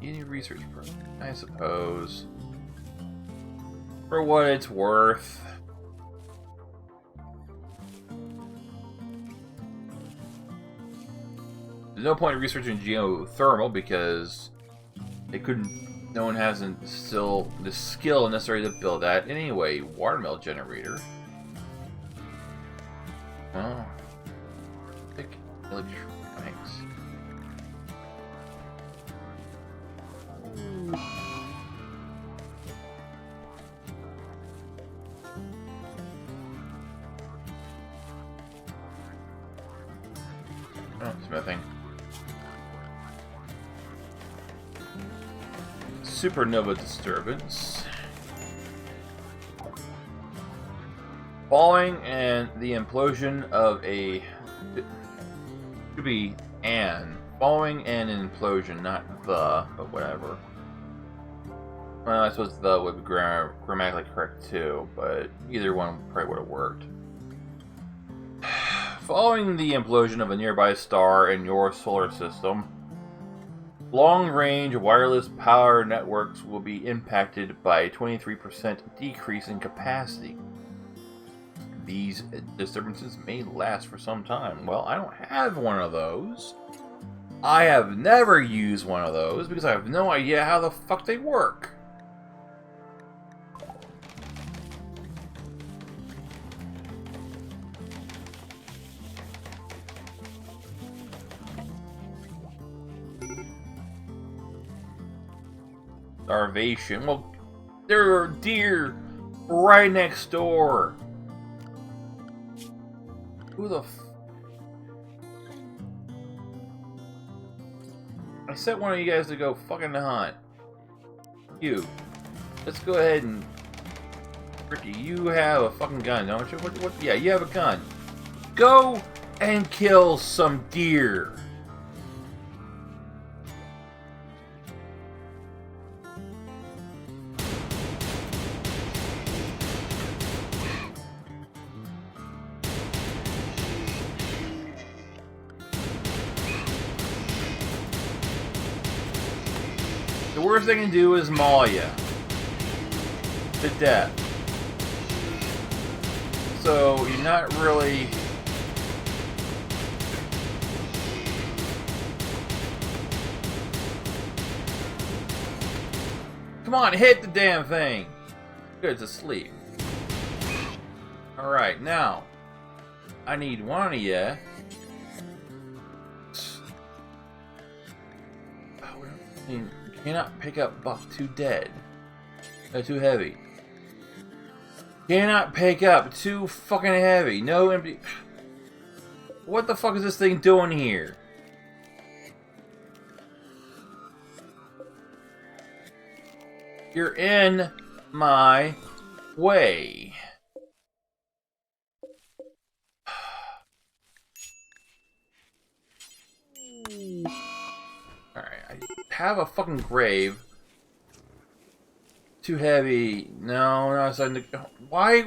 You need research for, I suppose. For what it's worth. There's no point in researching geothermal because they couldn't. No one has still the skill necessary to build that. Anyway, watermill generator. Oh, pick electronics. Oh, smithing. Supernova disturbance. Falling and the implosion of a... Should be an. Falling and an implosion, not the, but whatever. Well, I suppose the would be grammatically correct too, but either one probably would have worked. Following the implosion of a nearby star in your solar system, long-range wireless power networks will be impacted by a 23% decrease in capacity. These disturbances may last for some time. Well, I don't have one of those. I have never used one of those because I have no idea how the fuck they work. Starvation. Well, there are deer right next door. Who the I sent one of you guys to go fucking hunt. You. Let's go ahead and Ricky, you have a fucking gun, don't you? What? Yeah, you have a gun. Go and kill some deer. The worst they can do is maul you to death. So you're not really... Come on, hit the damn thing! Good, it's asleep. Alright, now I need one of you. You cannot pick up Buck, too dead. Too heavy. Cannot pick up, too fucking heavy. No empty. What the fuck is this thing doing here? You're in my way. Alright, I have a fucking grave. Too heavy. No, it's starting to... Why?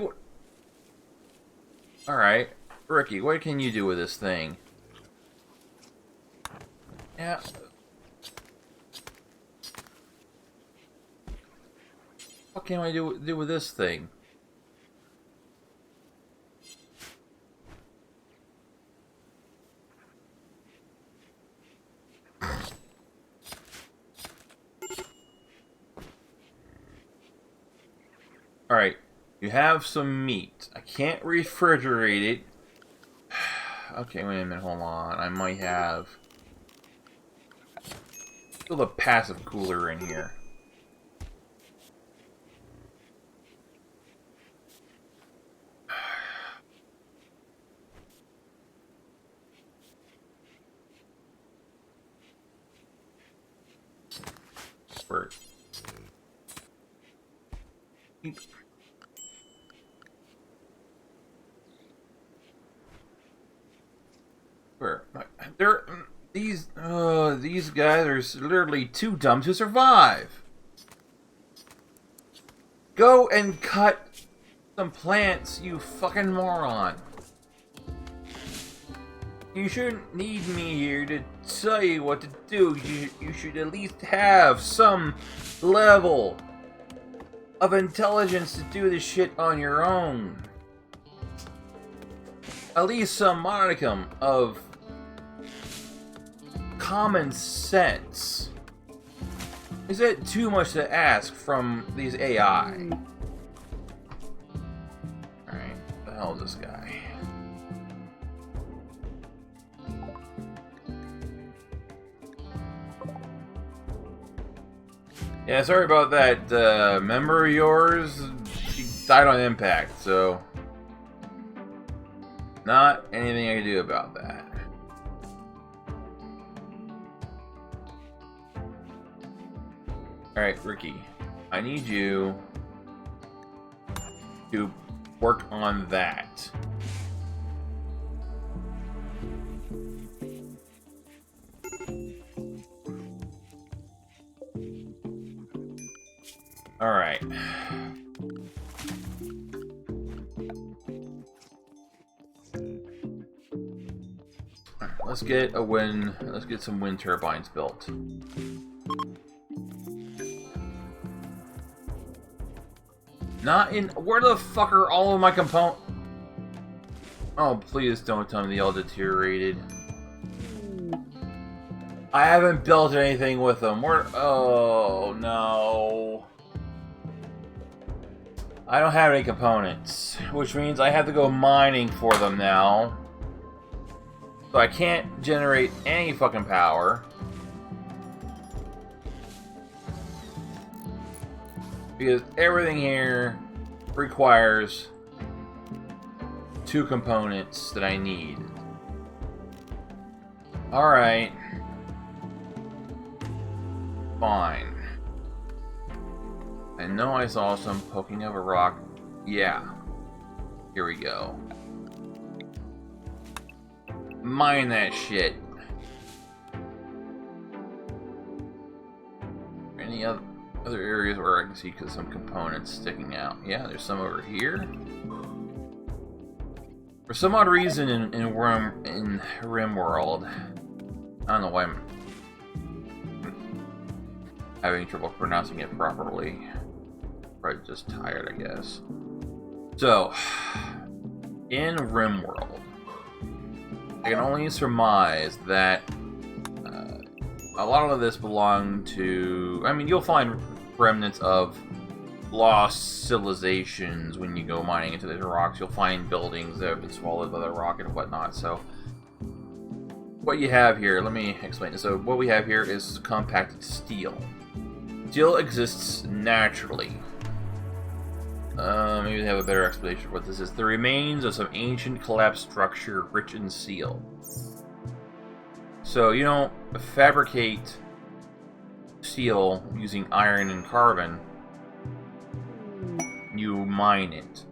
Alright. Ricky, what can you do with this thing? Yeah. What can I do with this thing? Alright, you have some meat. I can't refrigerate it. Okay, wait a minute, hold on. I might have... Build a passive cooler in here. Where? Where? These guys are literally too dumb to survive. Go and cut some plants, you fucking moron. You shouldn't need me here to tell you what to do. You should at least have some level of intelligence to do this shit on your own. At least some modicum of common sense. Is it too much to ask from these AI? Alright, what the hell is this guy? Yeah, sorry about that member of yours. She died on impact, so... Not anything I can do about that. Alright, Ricky. I need you to work on that. Alright. Let's get a wind. Let's get some wind turbines built. Not in. Where the fuck are all of my components? Oh, please don't tell me they all deteriorated. I haven't built anything with them. Where? Oh no. I don't have any components, which means I have to go mining for them now. So I can't generate any fucking power. Because everything here requires 2 components that I need. Alright. Fine. I know I saw some poking of a rock Yeah. Here we go. Mine that shit. Any other areas where I can see some components sticking out? Yeah, there's some over here. For some odd reason in Rimworld, I don't know why I'm having trouble pronouncing it properly. Probably just tired, I guess. So, in Rimworld, I can only surmise that a lot of this belonged to... I mean, you'll find remnants of lost civilizations when you go mining into the rocks. You'll find buildings that have been swallowed by the rock and whatnot. So, what you have here, let me explain it. So, what we have here is compacted steel. Steel exists naturally. Maybe they have a better explanation of what this is. The remains of some ancient collapsed structure rich in steel. So you don't fabricate steel using iron and carbon. You mine it.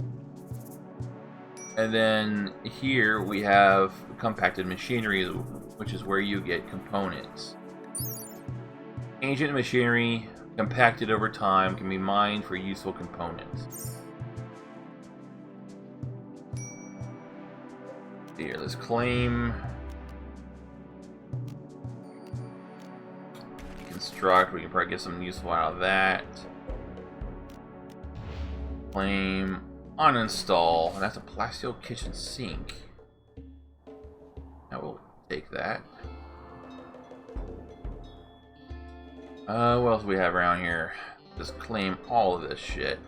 And then here we have compacted machinery, which is where you get components. Ancient machinery, compacted over time, can be mined for useful components. Here, let's claim. Construct, we can probably get something useful out of that. Claim, uninstall, and that's a plasteel kitchen sink. Now we'll take that. What else do we have around here? Just claim all of this shit.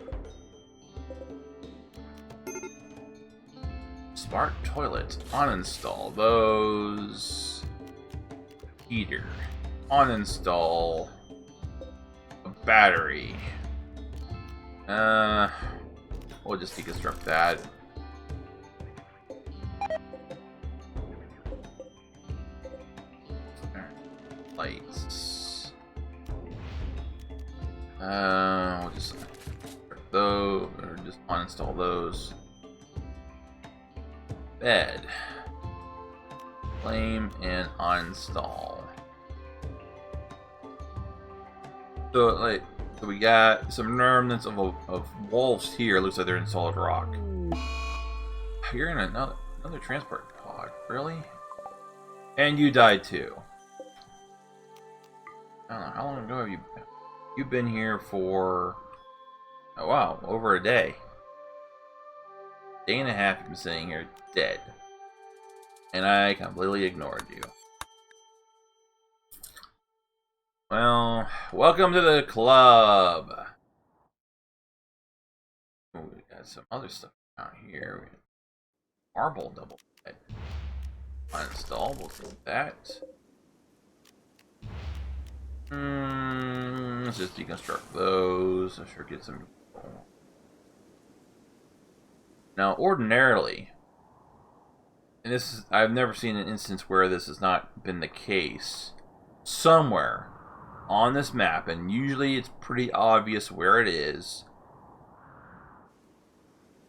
Smart toilets, uninstall those. Heater, uninstall. A battery. We'll just deconstruct that. Lights. We'll just those, or just uninstall those. Bed. Claim and uninstall. So we got some remnants of wolves here. Looks like they're in solid rock. You're in another transport pod, really? And you died too. I don't know, how long ago have you been? You've been here for, oh wow, over a day. Day and a half you've been sitting here dead. And I completely ignored you. Well, welcome to the club. Ooh, we got some other stuff out here. We got marble double bed. Uninstall, we'll do that. Let's just deconstruct those. I'm sure get some. Now, ordinarily, and this is, I've never seen an instance where this has not been the case. Somewhere on this map, and usually it's pretty obvious where it is,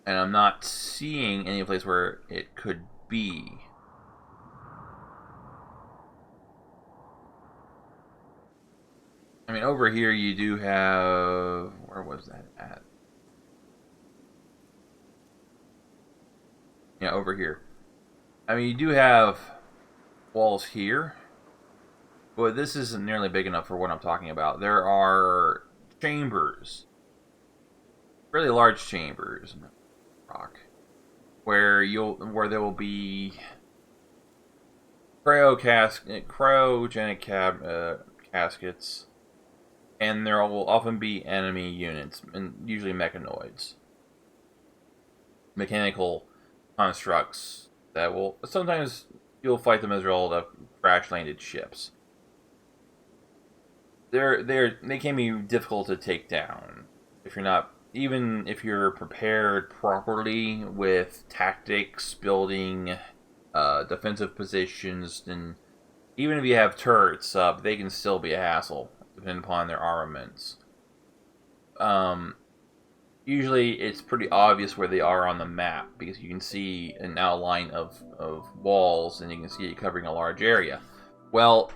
and I'm not seeing any place where it could be. I mean, over here you do have... Where was that at? Yeah, over here. I mean, you do have walls here, but this isn't nearly big enough for what I'm talking about. There are chambers, really large chambers, rock, where there will be cryogenic caskets, and there will often be enemy units, and usually mechanoids, mechanical constructs that will sometimes you'll fight them as rolled up crash landed ships. They can be difficult to take down if you're not, even if you're prepared properly with tactics, building defensive positions, and even if you have turrets up, they can still be a hassle depending upon their armaments. usually it's pretty obvious where they are on the map because you can see an outline of walls and you can see it covering a large area. Well,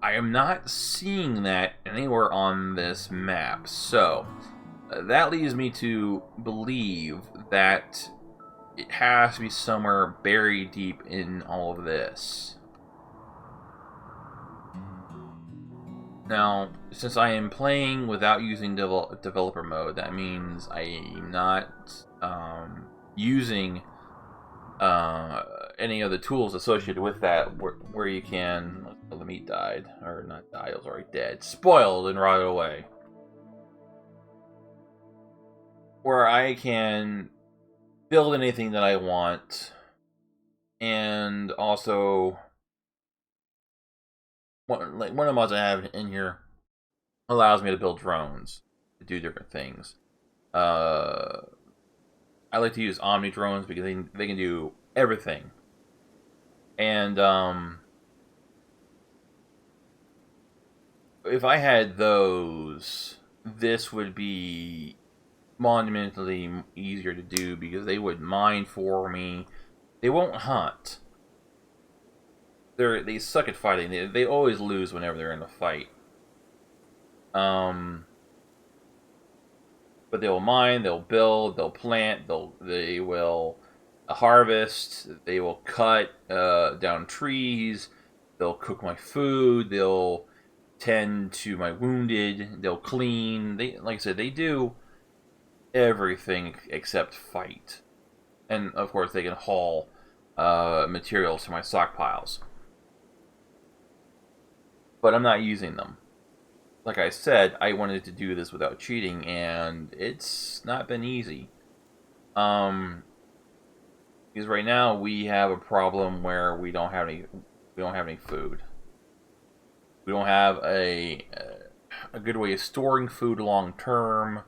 I am not seeing that anywhere on this map, so that leads me to believe that it has to be somewhere buried deep in all of this. Now, since I am playing without using developer mode, that means I'm not using any of the tools associated with that where you can... Oh, the meat died. Or not died, it was already dead. Spoiled and rotted away. Where I can build anything that I want. And also... one of the mods I have in here allows me to build drones to do different things. I like to use Omni drones because they can do everything. And if I had those, this would be monumentally easier to do because they would mine for me. They won't hunt. They suck at fighting. They always lose whenever they're in a fight. But they'll mine, they'll build, they'll plant, they will harvest, they will cut down trees, they'll cook my food, they'll tend to my wounded, they'll clean. Like I said, they do everything except fight. And of course, they can haul materials to my stockpiles. But I'm not using them. Like I said, I wanted to do this without cheating, and it's not been easy. Because right now we have a problem where we don't have any food. We don't have a good way of storing food long term.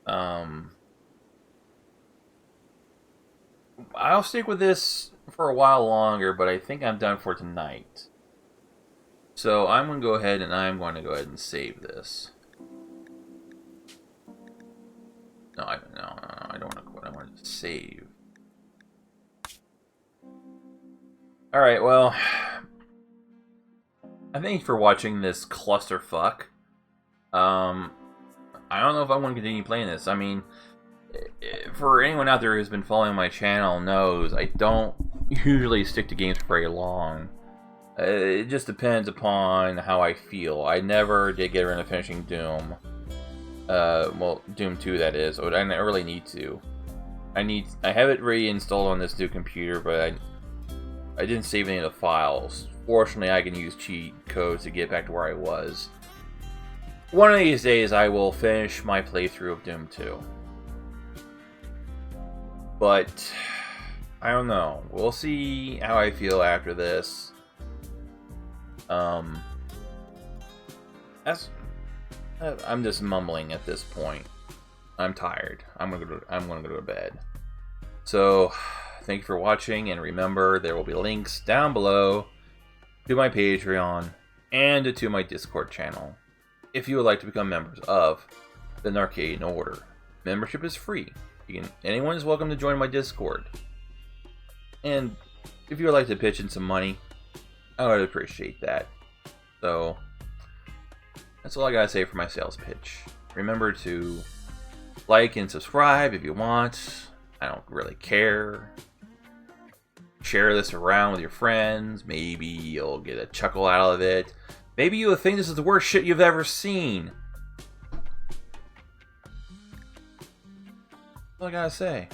I'll stick with this for a while longer, but I think I'm done for tonight. So I'm going to go ahead and save this. No, I don't want to quit. I want to save. Alright, well, I thank you for watching this clusterfuck. I don't know if I want to continue playing this. I mean, for anyone out there who's been following my channel knows I don't usually stick to games for very long. It just depends upon how I feel. I never did get around to finishing Doom. Well, Doom 2 that is. I really need to. I have it reinstalled on this new computer, but I didn't save any of the files. Fortunately, I can use cheat codes to get back to where I was. One of these days, I will finish my playthrough of Doom 2. But I don't know. We'll see how I feel after this. I'm just mumbling at this point. I'm tired. I'm gonna go to bed. So, thank you for watching, and remember, there will be links down below to my Patreon and to my Discord channel if you would like to become members of the Narcadian Order. Membership is free. Anyone is welcome to join my Discord. And if you would like to pitch in some money, I would appreciate that. So, that's all I gotta say for my sales pitch. Remember to like and subscribe if you want. I don't really care. Share this around with your friends. Maybe you'll get a chuckle out of it. Maybe you'll think this is the worst shit you've ever seen. That's all I gotta say.